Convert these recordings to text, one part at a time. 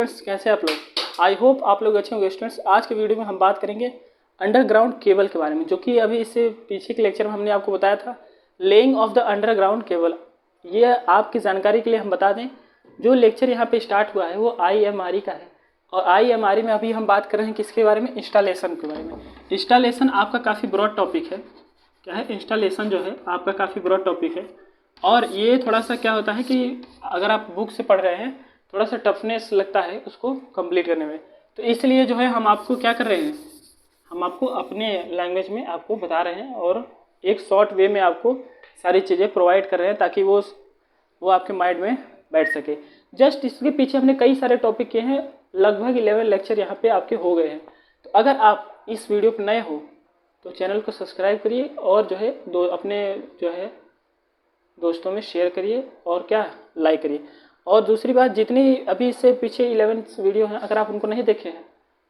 Students, कैसे आप लोग? आई होप आप लोग अच्छे होंगे। स्टूडेंट्स, आज के वीडियो में हम बात करेंगे अंडरग्राउंड केबल के बारे में, जो कि अभी इससे पीछे के लेक्चर में हमने आपको बताया था laying of the underground cable. ये आपकी जानकारी के लिए हम बता दें, जो लेक्चर यहाँ पे स्टार्ट हुआ है वो IMRE का है। और IMRE में अभी हम बात कर रहे हैं किसके बारे में? इंस्टॉलेशन के बारे में। इंस्टॉलेशन आपका काफ़ी ब्रॉड टॉपिक है। क्या है? इंस्टॉलेशन जो है आपका काफ़ी ब्रॉड टॉपिक है। और ये थोड़ा सा क्या होता है कि अगर आप बुक से पढ़ रहे हैं, थोड़ा सा टफनेस लगता है उसको कंप्लीट करने में। तो इसलिए जो है हम आपको क्या कर रहे हैं, हम आपको अपने लैंग्वेज में आपको बता रहे हैं और एक शॉर्ट वे में आपको सारी चीज़ें प्रोवाइड कर रहे हैं ताकि वो आपके माइंड में बैठ सके। जस्ट इसके पीछे हमने कई सारे टॉपिक किए हैं, लगभग 11 लेक्चर यहाँ पे आपके हो गए हैं। तो अगर आप इस वीडियो पर नए हो तो चैनल को सब्सक्राइब करिए और जो है अपने जो है दोस्तों में शेयर करिए और क्या लाइक करिए। और दूसरी बात, जितनी अभी इससे पीछे 11 वीडियो हैं, अगर आप उनको नहीं देखे हैं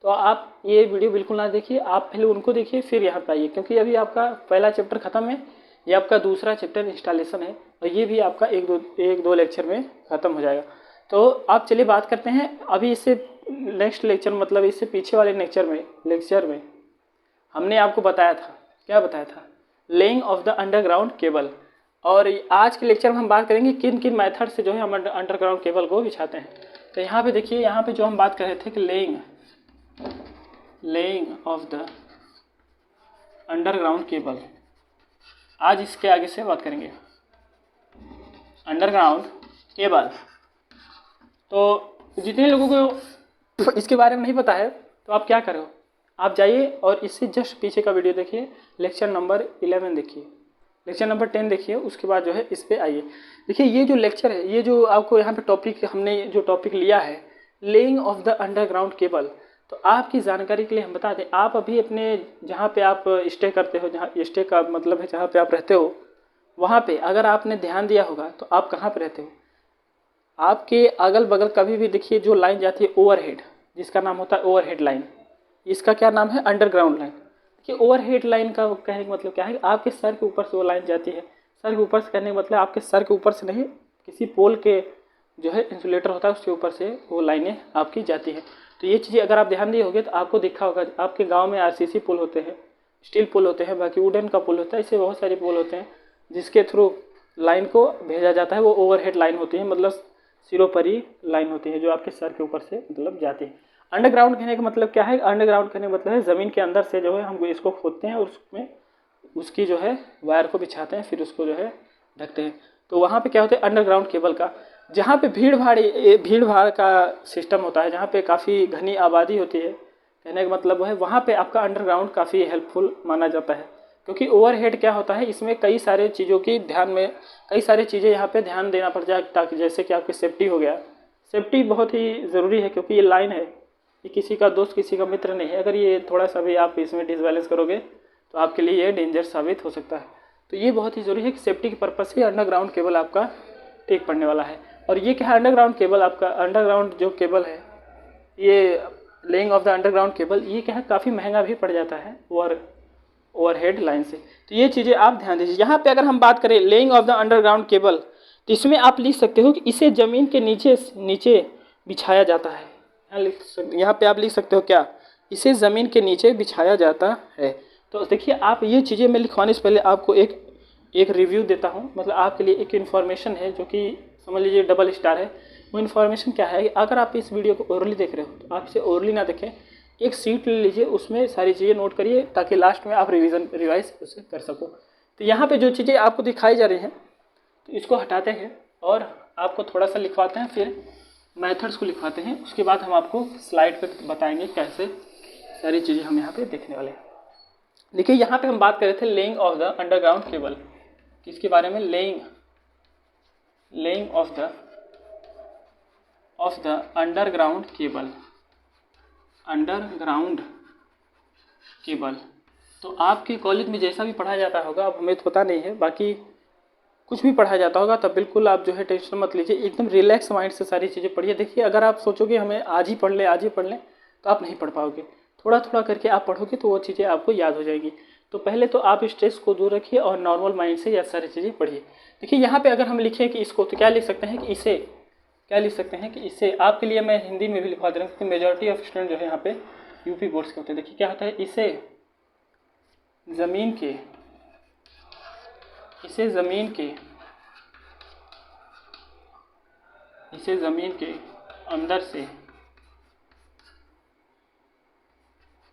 तो आप ये वीडियो बिल्कुल ना देखिए, आप पहले उनको देखिए फिर यहाँ पे आइए, क्योंकि अभी आपका पहला चैप्टर ख़त्म है, ये आपका दूसरा चैप्टर इंस्टॉलेशन है और ये भी आपका एक दो लेक्चर में ख़त्म हो जाएगा। तो आप चलिए बात करते हैं अभी इससे नेक्स्ट लेक्चर, मतलब इससे पीछे वाले लेक्चर में हमने आपको बताया था, क्या बताया था? Laying of the underground cable. और आज के लेक्चर में हम बात करेंगे किन किन मेथड से जो है हम अंडरग्राउंड केबल को बिछाते हैं। तो यहाँ पे देखिए, यहाँ पे जो हम बात कर रहे थे कि laying of the underground cable, आज इसके आगे से बात करेंगे अंडरग्राउंड केबल। तो जितने लोगों को इसके बारे में नहीं पता है तो आप क्या करो, आप जाइए और इससे जस्ट पीछे का वीडियो देखिए, लेक्चर नंबर 11 देखिए, लेक्चर नंबर 10 देखिए, उसके बाद जो है इस पे आइए। देखिए ये जो लेक्चर है, ये जो आपको यहाँ पे टॉपिक, हमने जो टॉपिक लिया है laying of the underground cable, तो आपकी जानकारी के लिए हम बता दें, आप अभी अपने जहाँ पे आप स्टे करते हो, जहाँ स्टे का मतलब है जहाँ पे आप रहते हो, वहाँ पे अगर आपने ध्यान दिया होगा तो आप कहाँ पे रहते हो, आपके अगल बगल कभी भी देखिए जो लाइन जाती है ओवरहेड, जिसका नाम होता है ओवरहेड लाइन, इसका क्या नाम है? Underground line. कि ओवरहेड लाइन का कहने का मतलब क्या है? आपके सर के ऊपर से वो लाइन जाती है। सर के ऊपर से कहने का मतलब आपके सर के ऊपर से नहीं, किसी पोल के जो है इंसुलेटर होता है उसके ऊपर से वो लाइनें आपकी जाती है। तो ये चीज़ें अगर आप ध्यान दिए होंगे तो आपको दिखा होगा, आपके गाँव में RCC पुल होते हैं, स्टील पुल होते हैं, बाकी वुडन का पुल होता है, इससे बहुत सारे पुल होते हैं जिसके थ्रू लाइन को भेजा जाता है। वो ओवरहेड लाइन होती है, मतलब सिरोपरी लाइन होती है जो आपके सर के ऊपर से मतलब जाती है। अंडरग्राउंड कहने का मतलब क्या है? अंडरग्राउंड कहने का मतलब है ज़मीन के अंदर से जो है हम इसको खोदते हैं और उसमें उसकी जो है वायर को बिछाते हैं, फिर उसको जो है ढकते हैं। तो वहाँ पे क्या होता है? अंडरग्राउंड केबल का, जहाँ पे भीड़ भाड़ का सिस्टम होता है, जहाँ पे काफ़ी घनी आबादी होती है, कहने का मतलब है वहाँ पे आपका अंडरग्राउंड काफ़ी हेल्पफुल माना जाता है। क्योंकि ओवरहेड क्या होता है, इसमें कई सारे चीज़ों की कई सारी चीज़ें यहाँ पे ध्यान देना पड़ जाए, ताकि जैसे कि आपकी सेफ्टी हो गया। सेफ्टी बहुत ही ज़रूरी है, क्योंकि ये लाइन है, ये किसी का दोस्त किसी का मित्र नहीं है। अगर ये थोड़ा सा भी आप इसमें डिसबैलेंस करोगे तो आपके लिए ये डेंजर साबित हो सकता है। तो ये बहुत ही ज़रूरी है कि सेफ्टी के पर्पज़ से अंडरग्राउंड केबल आपका ठीक पड़ने वाला है। और ये क्या है? अंडरग्राउंड केबल, आपका अंडरग्राउंड जो केबल है, ये laying of the underground cable, ये क्या है? काफ़ी महंगा भी पड़ जाता है ओवरहेड लाइन से। तो ये चीज़ें आप ध्यान दीजिए। यहाँ पे अगर हम बात करें laying of the underground cable, तो इसमें आप लिख सकते हो कि इसे ज़मीन के नीचे बिछाया जाता है। यहाँ पे आप लिख सकते हो क्या? इसे ज़मीन के नीचे बिछाया जाता है। तो देखिए, आप ये चीज़ें मैं लिखवाने से पहले आपको एक रिव्यू देता हूँ, मतलब आपके लिए एक इन्फॉर्मेशन है जो कि समझ लीजिए डबल स्टार है। वो इन्फॉर्मेशन क्या है? अगर आप इस वीडियो को ओरली देख रहे हो तो आप इसे ओरली ना देखें, एक सीट ले लीजिए, उसमें सारी चीज़ें नोट करिए ताकि लास्ट में आप रिवाइज उसे कर सको। तो यहाँ पे जो चीज़ें आपको दिखाई जा रही हैं तो इसको हटाते हैं और आपको थोड़ा सा लिखवाते हैं, फिर मेथड्स को लिखवाते हैं, उसके बाद हम आपको स्लाइड पे बताएंगे कैसे सारी चीज़ें हम यहाँ पे देखने वाले हैं। देखिए, यहाँ पे हम बात कर रहे थे laying of the underground cable, किसके बारे में? Laying of the underground cable. तो आपके कॉलेज में जैसा भी पढ़ाया जाता होगा, अब हमें तो पता नहीं है, बाकी कुछ भी पढ़ाया जाता होगा, तब बिल्कुल आप जो है टेंशन मत लीजिए, एकदम रिलैक्स माइंड से सारी चीज़ें पढ़िए। देखिए, अगर आप सोचोगे हमें आज ही पढ़ लें तो आप नहीं पढ़ पाओगे। थोड़ा थोड़ा करके आप पढ़ोगे तो वो चीज़ें आपको याद हो जाएगी। तो पहले तो आप स्ट्रेस को दूर रखिए और नॉर्मल माइंड से यह सारी चीज़ें पढ़िए। देखिए, यहाँ पे अगर हम लिखें कि इसको, तो क्या लिख सकते हैं कि क्या लिख सकते हैं कि इसे आपके लिए मैं हिंदी में भी लिखवा दे रहा हूँ, क्योंकि मेजॉरिटी ऑफ स्टूडेंट जो है यहाँ पे यूपी बोर्ड्स के होते हैं। देखिए क्या होता है, इसे ज़मीन के अंदर से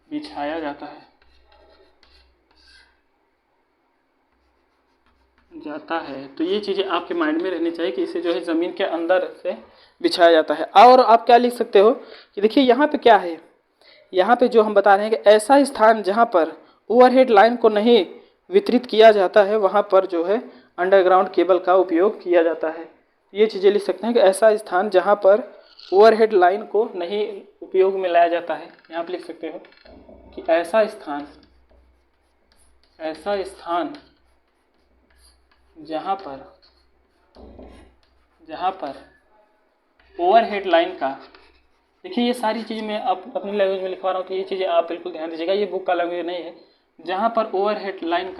बिछाया जाता है तो ये चीज़ें आपके माइंड में रहनी चाहिए कि इसे जो है ज़मीन के अंदर से बिछाया जाता है। और आप क्या लिख सकते हो कि देखिए यहाँ पे क्या है, यहाँ पे जो हम बता रहे हैं कि ऐसा स्थान जहाँ पर ओवरहेड लाइन को नहीं वितरित किया जाता है वहाँ पर जो है अंडरग्राउंड केबल का उपयोग किया जाता है। ये चीज़ें लिख सकते हैं कि ऐसा स्थान जहाँ पर ओवरहेड लाइन को नहीं उपयोग में लाया जाता है। यहाँ पर लिख सकते हो कि ऐसा स्थान जहाँ पर ओवरहेड लाइन का, देखिए ये सारी चीज़ मैं अपनी लैंग्वेज में लिखवा रहा हूँ, तो ये चीज़ें आप बिल्कुल ध्यान दीजिएगा, ये बुक का लैंग्वेज नहीं है। जहाँ पर ओवरहेड लाइन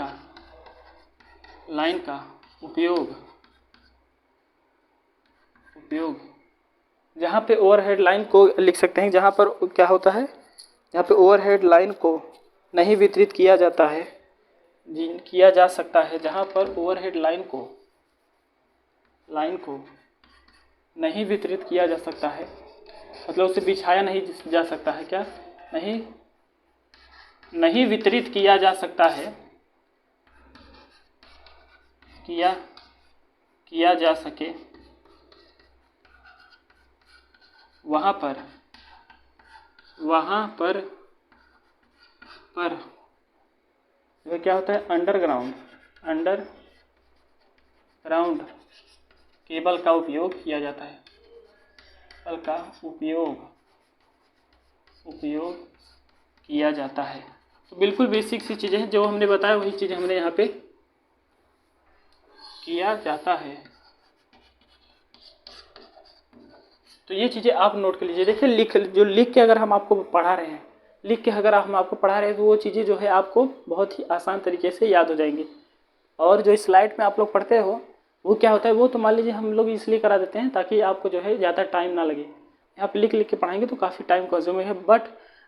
का उपयोग जहाँ पे ओवरहेड लाइन को लिख सकते हैं, जहाँ पर क्या होता है, जहाँ पे ओवरहेड लाइन को नहीं वितरित किया जाता है किया जा सकता है, जहाँ पर ओवरहेड लाइन को नहीं वितरित किया जा सकता है, मतलब उसे बिछाया नहीं जा सकता है, क्या नहीं वितरित किया जा सकता है, किया जा सके, वहाँ पर वह क्या होता है, अंडरग्राउंड केबल का उपयोग किया जाता है, तो बिल्कुल बेसिक सी चीज़ें हैं, जो हमने बताया वही चीज़ें हमने यहाँ पे किया जाता है। तो ये चीज़ें आप नोट कर लीजिए। देखिए लिख के अगर हम आपको पढ़ा रहे हैं, तो वो चीज़ें जो है आपको बहुत ही आसान तरीके से याद हो जाएंगी। और जो स्लाइड में आप लोग पढ़ते हो वो क्या होता है, वो तो मान लीजिए हम लोग इसलिए करा देते हैं ताकि आपको जो है ज़्यादा टाइम ना लगे। यहाँ पे लिख के पढ़ाएंगे तो काफ़ी टाइम कंज्यूमिंग है, बट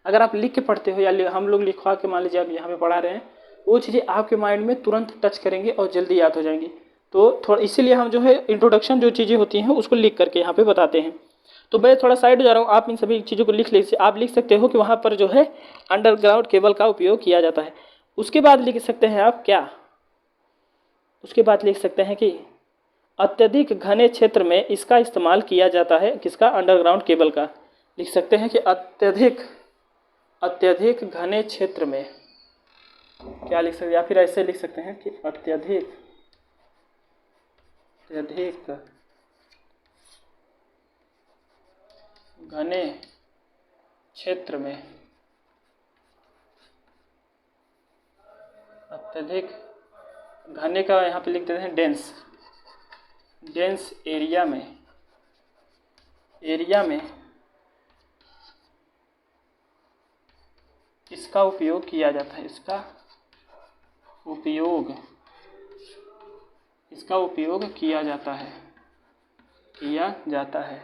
अगर आप लिख के पढ़ते हो या हम लोग लिखवा के मान लीजिए आप यहाँ पे पढ़ा रहे हैं, वो चीज़ें आपके माइंड में तुरंत टच करेंगे और जल्दी याद हो जाएंगी। तो थोड़ा इसीलिए हम जो है इंट्रोडक्शन जो चीज़ें होती हैं उसको लिख करके यहाँ पे बताते हैं। तो मैं थोड़ा साइड हो जा रहा हूँ, आप इन सभी चीज़ों को लिख लीजिए। आप लिख सकते हो कि वहाँ पर जो है अंडरग्राउंड केबल का उपयोग किया जाता है। उसके बाद लिख सकते हैं आप क्या, उसके बाद लिख सकते हैं कि अत्यधिक घने क्षेत्र में इसका इस्तेमाल किया जाता है, किसका, अंडरग्राउंड केबल का। लिख सकते हैं कि अत्यधिक घने क्षेत्र में, क्या लिख सकते हैं, या फिर ऐसे लिख सकते हैं कि अत्यधिक घने क्षेत्र में, अत्यधिक घने का यहाँ पे लिख देते हैं डेंस एरिया में इसका उपयोग किया जाता है, इसका उपयोग किया जाता है।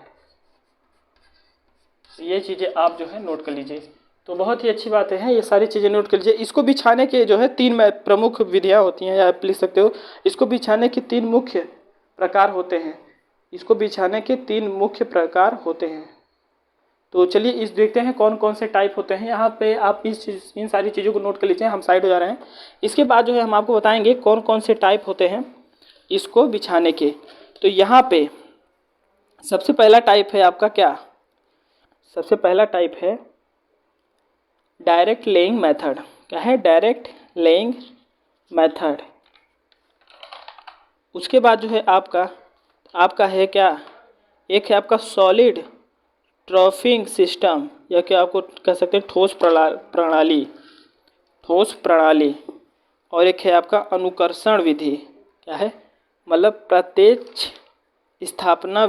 ये चीज़ें आप जो है नोट कर लीजिए। तो बहुत ही अच्छी बातें हैं, ये सारी चीज़ें नोट कर लीजिए। इसको बिछाने के जो है 3 प्रमुख विधियाँ होती हैं, या आप लिख सकते हो इसको बिछाने के 3 मुख्य प्रकार होते हैं। तो चलिए इस देखते हैं कौन कौन से टाइप होते हैं। यहाँ पे आप इन सारी चीज़ों को नोट कर लीजिए, हम साइड हो जा रहे हैं। इसके बाद जो है हम आपको बताएंगे कौन कौन से टाइप होते हैं इसको बिछाने के। तो यहाँ पे सबसे पहला टाइप है आपका क्या, सबसे पहला टाइप है डायरेक्ट लेइंग मेथड। क्या है, डायरेक्ट लेइंग मेथड। उसके बाद जो है आपका है क्या, एक है आपका सॉलिड ट्रॉफिंग सिस्टम, या क्या आपको कह सकते हैं ठोस प्रणाली। और एक है आपका अनुकर्षण विधि। क्या है, मतलब प्रत्यक्ष स्थापना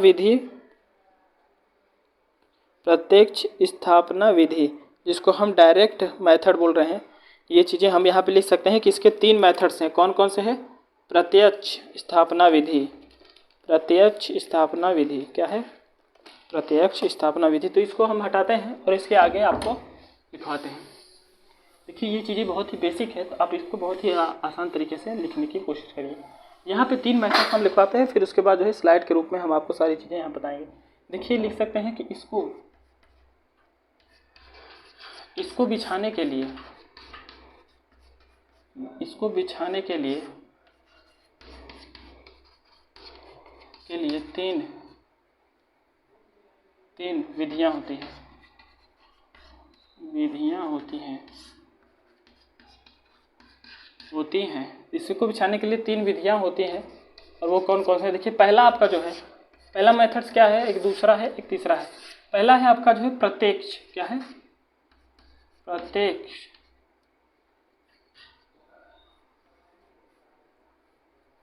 विधि, जिसको हम डायरेक्ट मेथड बोल रहे हैं। ये चीज़ें हम यहाँ पे लिख सकते हैं कि इसके 3 मेथड्स हैं। कौन कौन से हैं, प्रत्यक्ष स्थापना विधि। क्या है, प्रत्यक्ष स्थापना विधि। तो इसको हम हटाते हैं और इसके आगे आपको लिखवाते हैं। देखिए ये चीज़ें बहुत ही बेसिक है, तो आप इसको बहुत ही आसान तरीके से लिखने की कोशिश करिए। यहाँ पे 3 मेथड हम लिखवाते हैं, फिर उसके बाद जो है स्लाइड के रूप में हम आपको सारी चीज़ें यहाँ बताएंगे। देखिए लिख सकते हैं कि इसको बिछाने के लिए तीन विधियाँ होती हैं। इसको बिछाने के लिए 3 विधियाँ होती हैं, और वो कौन कौन से हैं? देखिए पहला आपका जो है, पहला मेथड्स क्या है, एक दूसरा है, एक तीसरा है। पहला है आपका जो है प्रत्यक्ष। क्या है? प्रत्यक्ष।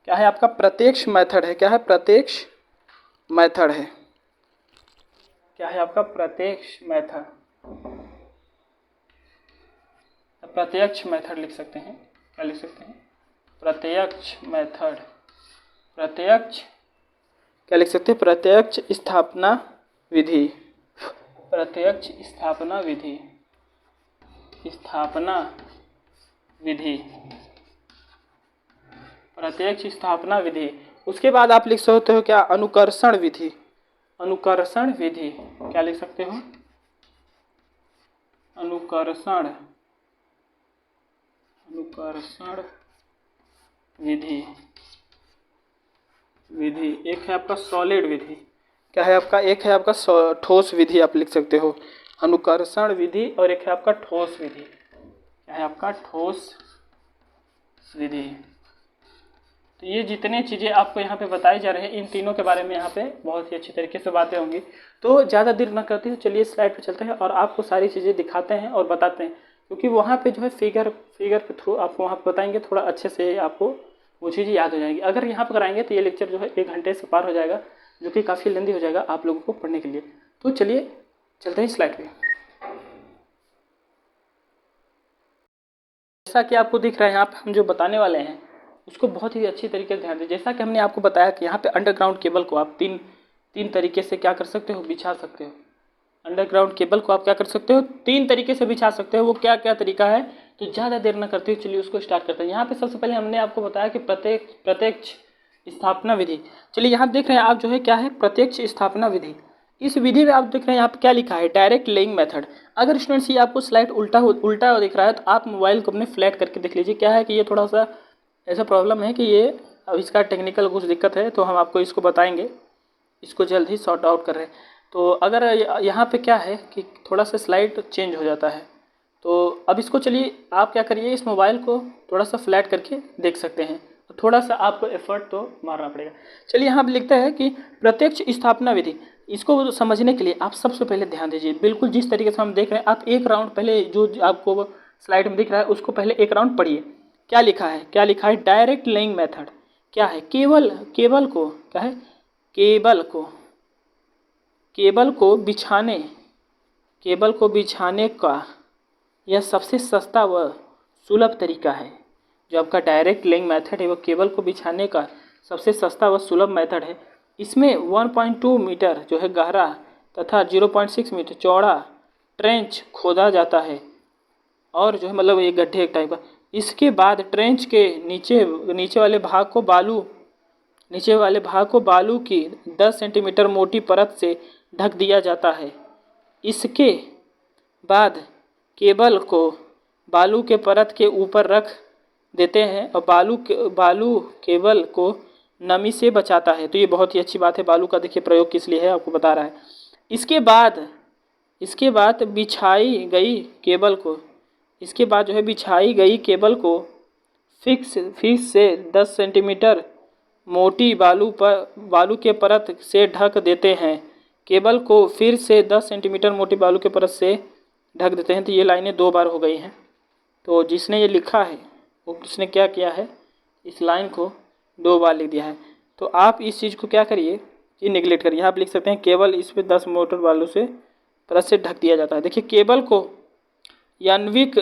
क्या है आपका? प्रत्यक्ष मेथड है। क्या है? प्रत्यक्ष मेथड है। क्या है आपका? प्रत्यक्ष मेथड। प्रत्यक्ष मेथड लिख सकते हैं। क्या लिख सकते हैं? प्रत्यक्ष मेथड। प्रत्यक्ष क्या लिख सकते हैं? प्रत्यक्ष स्थापना विधि। प्रत्यक्ष स्थापना विधि। प्रत्यक्ष स्थापना विधि। उसके बाद आप लिख सकते हो क्या? अनुकर्षण विधि। अनुकर्षण विधि। क्या लिख सकते हो? अनुकर्षण विधि। एक है आपका सॉलिड विधि। क्या है आपका? एक है आपका ठोस विधि, आप लिख सकते हो अनुकर्षण विधि, और एक है आपका ठोस विधि। क्या है आपका? ठोस विधि। तो ये जितने चीज़ें आपको यहाँ पे बताई जा रही हैं, इन तीनों के बारे में यहाँ पे बहुत ही अच्छी तरीके से बातें होंगी। तो ज़्यादा देर न करते हुए चलिए स्लाइड पे चलते हैं और आपको सारी चीज़ें दिखाते हैं और बताते हैं, क्योंकि वहाँ पे जो है फिगर के थ्रू आपको वहाँ पे बताएंगे, थोड़ा अच्छे से आपको वो चीज़ें याद हो जाएंगी। अगर यहाँ पर कराएंगे तो ये लेक्चर जो है 1 घंटे से पार हो जाएगा, जो कि काफ़ी लेंदी हो जाएगा आप लोगों को पढ़ने के लिए। तो चलिए चलते हैं स्लाइड पे। जैसा कि आपको दिख रहा है यहाँ पे हम जो बताने वाले हैं उसको बहुत ही अच्छी तरीके से ध्यान दें। जैसा कि हमने आपको बताया कि यहाँ पे अंडरग्राउंड केबल को आप तीन तरीके से क्या कर सकते हो? बिछा सकते हो। अंडरग्राउंड केबल को आप क्या कर सकते हो? 3 तरीके से बिछा सकते हो। वो क्या क्या तरीका है? तो ज़्यादा देर न करते हुए चलिए उसको स्टार्ट करते हैं। यहाँ पे सबसे पहले हमने आपको बताया कि प्रत्यक्ष स्थापना विधि। चलिए यहाँ देख रहे हैं आप जो है क्या है? प्रत्यक्ष स्थापना विधि। इस विधि में आप देख रहे हैं यहाँ पे क्या लिखा है? Direct laying method. अगर स्टूडेंट्स ये आपको स्लाइड उल्टा दिख रहा है तो आप मोबाइल को अपने फ्लैट करके देख लीजिए। क्या है कि ये थोड़ा सा ऐसा प्रॉब्लम है कि ये अब इसका टेक्निकल कुछ दिक्कत है, तो हम आपको इसको बताएंगे, इसको जल्द ही सॉर्ट आउट कर रहे हैं। तो अगर यहाँ पे क्या है कि थोड़ा सा स्लाइड चेंज हो जाता है, तो अब इसको चलिए आप क्या करिए, इस मोबाइल को थोड़ा सा फ्लैट करके देख सकते हैं। तो थोड़ा सा आपको एफर्ट तो मारना पड़ेगा। चलिए यहाँ पे लिखते हैं कि प्रत्यक्ष स्थापना विधि। इसको समझने के लिए आप सबसे पहले ध्यान दीजिए, बिल्कुल जिस तरीके से हम देख रहे हैं, आप एक राउंड पहले जो आपको स्लाइड में दिख रहा है उसको पहले एक राउंड पढ़िए। क्या लिखा है? क्या लिखा है? Direct laying method. क्या है? केबल को क्या है? केबल को बिछाने का यह सबसे सस्ता व सुलभ तरीका है। जो आपका डायरेक्ट लेइंग मेथड है वो केबल को बिछाने का सबसे सस्ता व सुलभ मेथड है। इसमें 1.2 मीटर जो है गहरा तथा 0.6 मीटर चौड़ा ट्रेंच खोदा जाता है, और जो है मतलब ये गड्ढे एक टाइप का। इसके बाद ट्रेंच के नीचे वाले भाग को बालू की 10 सेंटीमीटर मोटी परत से ढक दिया जाता है। इसके बाद केबल को बालू के परत के ऊपर रख देते हैं और बालू केबल को नमी से बचाता है। तो ये बहुत ही अच्छी बात है। बालू का देखिए प्रयोग किस लिए है आपको बता रहा है। इसके बाद बिछाई गई केबल को फिक्स से 10 सेंटीमीटर मोटी बालू के परत से ढक देते हैं। केबल को फिर से 10 सेंटीमीटर मोटी बालू के परत से ढक देते हैं। तो ये लाइनें 2 बार हो गई हैं। तो जिसने ये लिखा है उसने क्या किया है? इस लाइन को 2 बार लिख दिया है। तो आप इस चीज़ को क्या करिए कि निगलेक्ट करिए। आप लिख सकते हैं केवल इस पर 10 मोटर बालू से परत से ढक दिया जाता है। देखिए केबल को यांत्रिक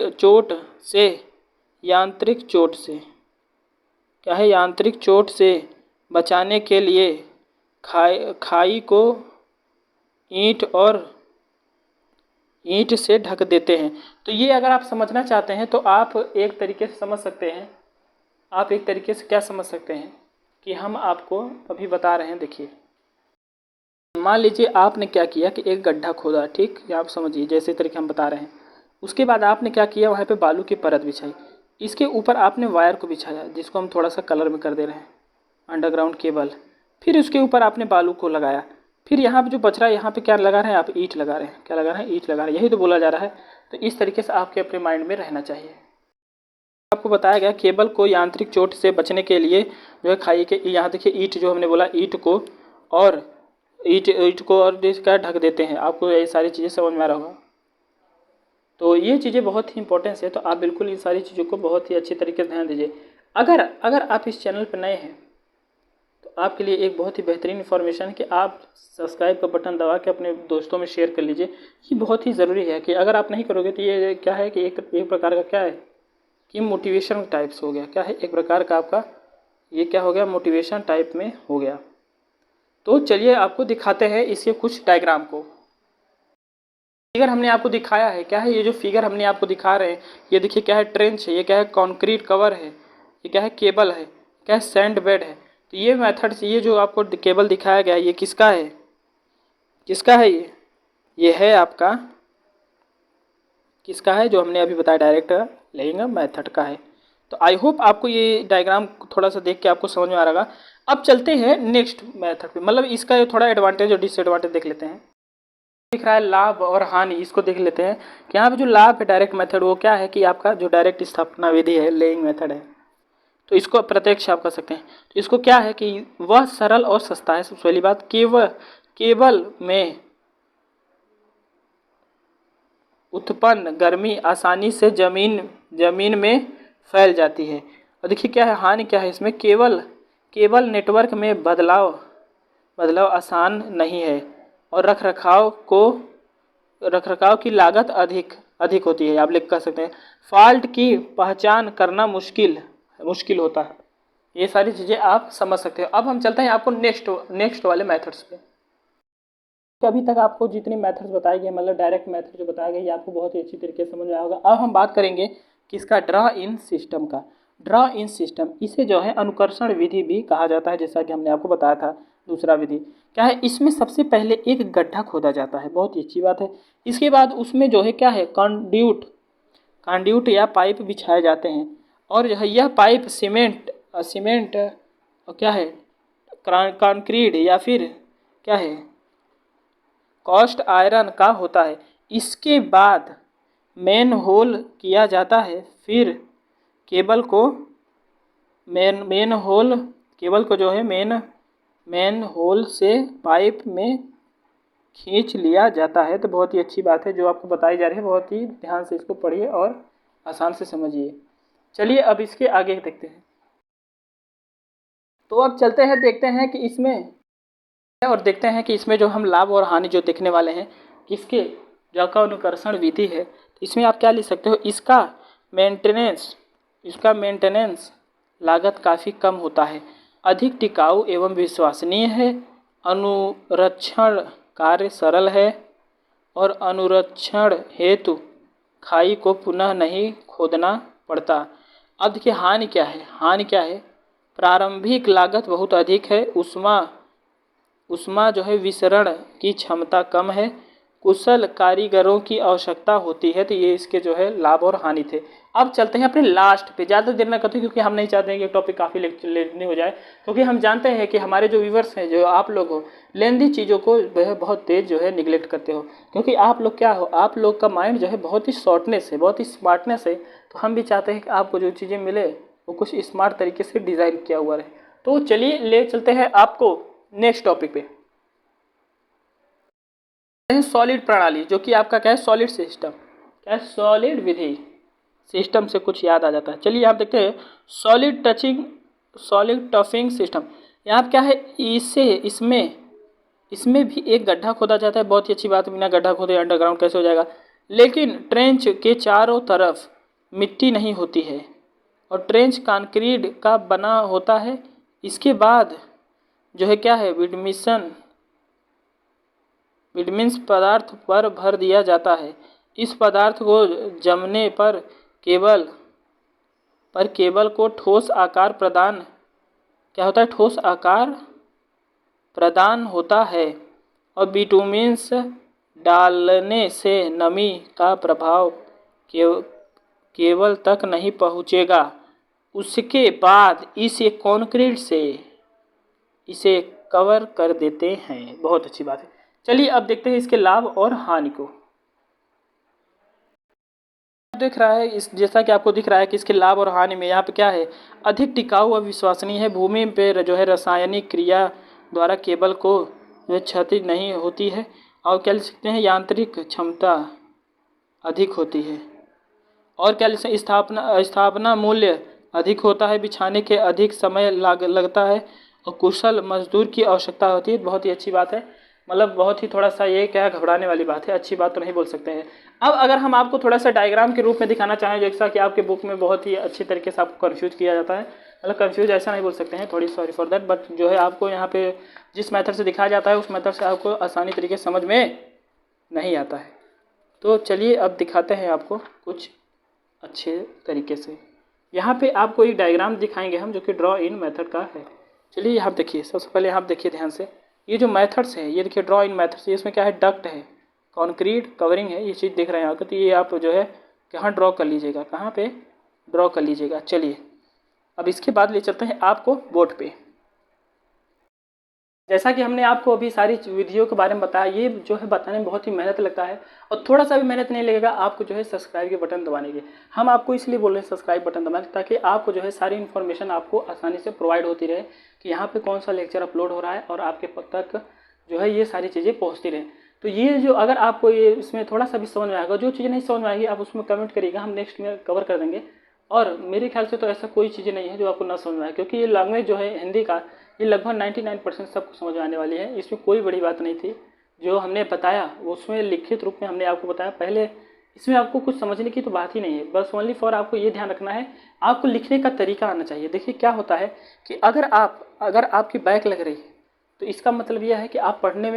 चोट से बचाने के लिए खाई को ईंट से ढक देते हैं। तो ये अगर आप समझना चाहते हैं तो आप एक तरीके से समझ सकते हैं, आप एक तरीके से क्या समझ सकते हैं कि हम आपको अभी बता रहे हैं। देखिए, मान लीजिए आपने क्या किया कि एक गड्ढा खोदा, ठीक है, आप समझिए जैसे तरीके हम बता रहे हैं। उसके बाद आपने क्या किया, वहाँ पे बालू की परत बिछाई, इसके ऊपर आपने वायर को बिछाया जिसको हम थोड़ा सा कलर में कर दे रहे हैं, अंडरग्राउंड केबल। फिर उसके ऊपर आपने बालू को लगाया, फिर यहाँ पे जो बच रहा है यहाँ पे क्या लगा रहे हैं आप, ईंट लगा रहे हैं। क्या लगा रहे हैं, ईंट लगा रहे हैं, यही तो बोला जा रहा है। तो इस तरीके से आपके अपने माइंड में रहना चाहिए। आपको बताया गया केबल को यांत्रिक चोट से बचने के लिए जो है खाई के, यहाँ देखिए ईंट जो हमने बोला, ईंट को और क्या ढक देते हैं। आपको ये सारी चीज़ें समझ में आ रहा होगा। तो ये चीज़ें बहुत ही इंपॉर्टेंस है, तो आप बिल्कुल इन सारी चीज़ों को बहुत ही अच्छी तरीके से ध्यान दीजिए। अगर आप इस चैनल पर नए हैं तो आपके लिए एक बहुत ही बेहतरीन इन्फॉर्मेशन है कि आप सब्सक्राइब का बटन दबा के अपने दोस्तों में शेयर कर लीजिए। ये बहुत ही ज़रूरी है कि अगर आप नहीं करोगे तो ये क्या है कि एक प्रकार का क्या है कि मोटिवेशन टाइप्स हो गया। क्या है, एक प्रकार का आपका ये क्या हो गया, मोटिवेशन टाइप में हो गया। तो चलिए आपको दिखाते हैं इसके कुछ डायग्राम को। फिगर हमने आपको दिखाया है, क्या है ये जो फिगर हमने आपको दिखा रहे हैं, ये देखिए क्या है, ट्रेंच है, ये क्या है, कंक्रीट कवर है, ये क्या है, केबल है, क्या है, सैंड बेड है। तो ये मेथड से ये जो आपको केबल दिखाया गया है ये किसका है, किसका है, ये है आपका किसका है, जो हमने अभी बताया डायरेक्ट लेइंग मेथड का है। तो आई होप आपको ये डायग्राम थोड़ा सा देख के आपको समझ में आ रहा। अब चलते हैं नेक्स्ट मेथड पे, मतलब इसका थोड़ा एडवांटेज और डिसएडवांटेज देख लेते हैं। दिख रहा है लाभ और हानि, इसको देख लेते हैं कि यहाँ पे जो लाभ है डायरेक्ट मेथड वो क्या है कि आपका जो डायरेक्ट स्थापना विधि है, लेइंग मेथड है, तो इसको प्रत्यक्ष आप कर सकते हैं। तो इसको क्या है कि वह सरल और सस्ता है। सबसे पहली बात, केबल में उत्पन्न गर्मी आसानी से जमीन में फैल जाती है। और देखिए क्या है, हानि क्या है इसमें, केबल नेटवर्क में बदलाव आसान नहीं है और रखरखाव की लागत अधिक होती है। आप लिख कर सकते हैं, फॉल्ट की पहचान करना मुश्किल होता है। ये सारी चीज़ें आप समझ सकते हो। अब हम चलते हैं आपको नेक्स्ट वाले मेथड्स पे। अभी तक आपको जितने मेथड्स बताए गए, मतलब डायरेक्ट मेथड जो बताया गया, ये आपको बहुत ही अच्छी तरीके से समझ में आया होगा। अब हम बात करेंगे किसका, ड्रा इन सिस्टम का। ड्रा इन सिस्टम, इसे जो है अनुकर्षण विधि भी कहा जाता है, जैसा कि हमने आपको बताया था। दूसरा विधि क्या है, इसमें सबसे पहले एक गड्ढा खोदा जाता है, बहुत ही अच्छी बात है। इसके बाद उसमें जो है क्या है, कंड्यूट या पाइप बिछाए जाते हैं, और जो है यह पाइप सीमेंट और क्या है, कंक्रीट या फिर क्या है, कास्ट आयरन का होता है। इसके बाद मेन होल किया जाता है, फिर केबल को जो है मेन होल से पाइप में खींच लिया जाता है। तो बहुत ही अच्छी बात है जो आपको बताई जा रही है, बहुत ही ध्यान से इसको पढ़िए और आसान से समझिए। चलिए अब इसके आगे देखते हैं। तो अब चलते हैं, देखते हैं कि इसमें और देखते हैं कि इसमें जो हम लाभ और हानि जो देखने वाले हैं किसके, जो का अनुकर्षण विधि है, इसमें आप क्या लिख सकते हो, इसका मेंटेनेंस लागत काफ़ी कम होता है, अधिक टिकाऊ एवं विश्वसनीय है, अनुरक्षण कार्य सरल है और अनुरक्षण हेतु खाई को पुनः नहीं खोदना पड़ता। अब देखिए हानि क्या है, प्रारंभिक लागत बहुत अधिक है, उष्मा जो है विसरण की क्षमता कम है, कुशल कारीगरों की आवश्यकता होती है। तो ये इसके जो है लाभ और हानि थे। अब चलते हैं अपने लास्ट पे, ज़्यादा देर ना करते क्योंकि हम नहीं चाहते हैं कि टॉपिक काफ़ी लेंदी हो जाए, क्योंकि हम जानते हैं कि हमारे जो व्यूवर्स हैं, जो आप लोग हो, लेंदी चीज़ों को वह बहुत तेज़ जो है निगलेक्ट करते हो, क्योंकि आप लोग क्या हो, आप लोग का माइंड जो है बहुत ही शॉर्टनेस है, बहुत ही स्मार्टनेस है। तो हम भी चाहते हैं कि आपको जो चीज़ें मिले वो कुछ स्मार्ट तरीके से डिज़ाइन किया हुआ रहे। तो चलिए ले चलते हैं आपको नेक्स्ट टॉपिक पे, सॉलिड प्रणाली, जो कि आपका क्या है, सॉलिड सिस्टम। क्या है, सॉलिड विधि, सिस्टम से कुछ याद आ जाता है। चलिए आप देखते हैं सॉलिड टफिंग सिस्टम। यहाँ क्या है, इसमें भी एक गड्ढा खोदा जाता है। बहुत ही अच्छी बात है, बिना गड्ढा खोदे अंडरग्राउंड कैसे हो जाएगा। लेकिन ट्रेंच के चारों तरफ मिट्टी नहीं होती है और ट्रेंच कंक्रीट का बना होता है। इसके बाद जो है क्या है, इट मीन्स पदार्थ पर भर दिया जाता है। इस पदार्थ को जमने पर केबल को ठोस आकार प्रदान क्या होता है, ठोस आकार प्रदान होता है। और बिटुमिन्स डालने से नमी का प्रभाव केबल तक नहीं पहुंचेगा। उसके बाद इसे कंक्रीट से इसे कवर कर देते हैं। बहुत अच्छी बात है। चलिए अब देखते हैं इसके लाभ और हानि को। देख रहा है इस जैसा कि आपको दिख रहा है कि इसके लाभ और हानि में यहाँ पे क्या है, अधिक टिकाऊ और विश्वसनीय है। भूमि पे जो है रासायनिक क्रिया द्वारा केबल को क्षति नहीं होती है। और क्या लिख सकते हैं, यांत्रिक क्षमता अधिक होती है। और क्या लिख सकते हैं, स्थापना मूल्य अधिक होता है। बिछाने के अधिक समय लगता है और कुशल मजदूर की आवश्यकता होती है। बहुत ही अच्छी बात है, मतलब बहुत ही थोड़ा सा ये क्या घबराने वाली बात है, अच्छी बात तो नहीं बोल सकते हैं। अब अगर हम आपको थोड़ा सा डायग्राम के रूप में दिखाना चाहें, जैसा कि आपके बुक में बहुत ही अच्छी तरीके से आपको कंफ्यूज किया जाता है, मतलब कंफ्यूज ऐसा नहीं बोल सकते हैं, थोड़ी सॉरी फॉर दैट, बट जो है आपको यहाँ पे जिस मेथड से दिखाया जाता है उस मेथड से आपको आसानी तरीके से समझ में नहीं आता है। तो चलिए अब दिखाते हैं आपको कुछ अच्छे तरीके से। यहाँ पे आपको एक डायग्राम दिखाएंगे हम, जो कि ड्रॉ इन मेथड का है। चलिए यहाँ देखिए, सबसे पहले यहाँ देखिए ध्यान से, ये जो मेथड्स है ये देखिए ड्रॉ इन मेथड से, इसमें क्या है, डक्ट है, कंक्रीट कवरिंग है, ये चीज़ देख रहे हैं यहाँ। तो ये आप जो है कहाँ ड्रॉ कर लीजिएगा, कहाँ पे ड्रॉ कर लीजिएगा। चलिए अब इसके बाद ले चलते हैं आपको बोर्ड पे। जैसा कि हमने आपको अभी सारी विधियों के बारे में बताया, ये जो है बताने में बहुत ही मेहनत लगता है और थोड़ा सा भी मेहनत नहीं लगेगा आपको जो है सब्सक्राइब के बटन दबाने के। हम आपको इसलिए बोल रहे हैं सब्सक्राइब बटन दबाने, ताकि आपको जो है सारी इन्फॉर्मेशन आपको आसानी से प्रोवाइड होती रहे कि यहाँ पे कौन सा लेक्चर अपलोड हो रहा है और आपके तक जो है ये सारी चीज़ें पहुँचती रहे। तो ये जो अगर आपको ये इसमें थोड़ा सा भी समझ में आएगा, जो चीज़ें नहीं समझ में आएगी आप उसमें कमेंट करिएगा, हम नेक्स्ट में कवर कर देंगे। और मेरे ख्याल से तो ऐसा कोई चीज़ें नहीं है जो आपको ना समझ में आए, क्योंकि ये लैंग्वेज जो है हिंदी का, ये लगभग 99% सबको समझ में आने वाली है। इसमें कोई बड़ी बात नहीं थी। जो हमने बताया उसमें लिखित रूप में हमने आपको बताया, पहले इसमें आपको कुछ समझने की तो बात ही नहीं है। बस ओनली फॉर आपको ये ध्यान रखना है, आपको लिखने का तरीका आना चाहिए। देखिए क्या होता है कि अगर आपकी बैक लग रही है तो इसका मतलब यह है कि आप पढ़ने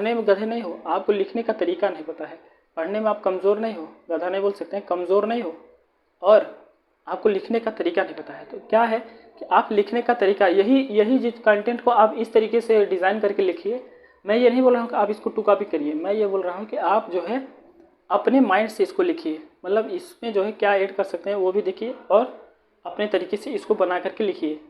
में गधे नहीं हो, आपको लिखने का तरीका नहीं पता है। पढ़ने में आप कमज़ोर नहीं हो, गधा नहीं बोल सकते हैं, कमज़ोर नहीं हो, और आपको लिखने का तरीका नहीं पता है। तो क्या है कि आप लिखने का तरीका यही जिस कंटेंट को आप इस तरीके से डिज़ाइन करके लिखिए। मैं ये नहीं बोल रहा हूँ कि आप इसको टू कॉपी करिए, मैं ये बोल रहा हूँ कि आप जो है अपने माइंड से इसको लिखिए, मतलब इसमें जो है क्या ऐड कर सकते हैं वो भी देखिए और अपने तरीके से इसको बना करके लिखिए।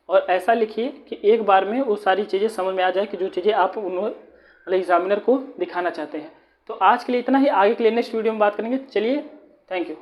और ऐसा लिखिए कि एक बार में वो सारी चीज़ें समझ में आ जाए कि जो चीज़ें आप मतलब एग्जामिनर को दिखाना चाहते हैं। तो आज के लिए इतना ही, आगे के लिए नेक्स्ट वीडियो में बात करेंगे। चलिए, थैंक यू।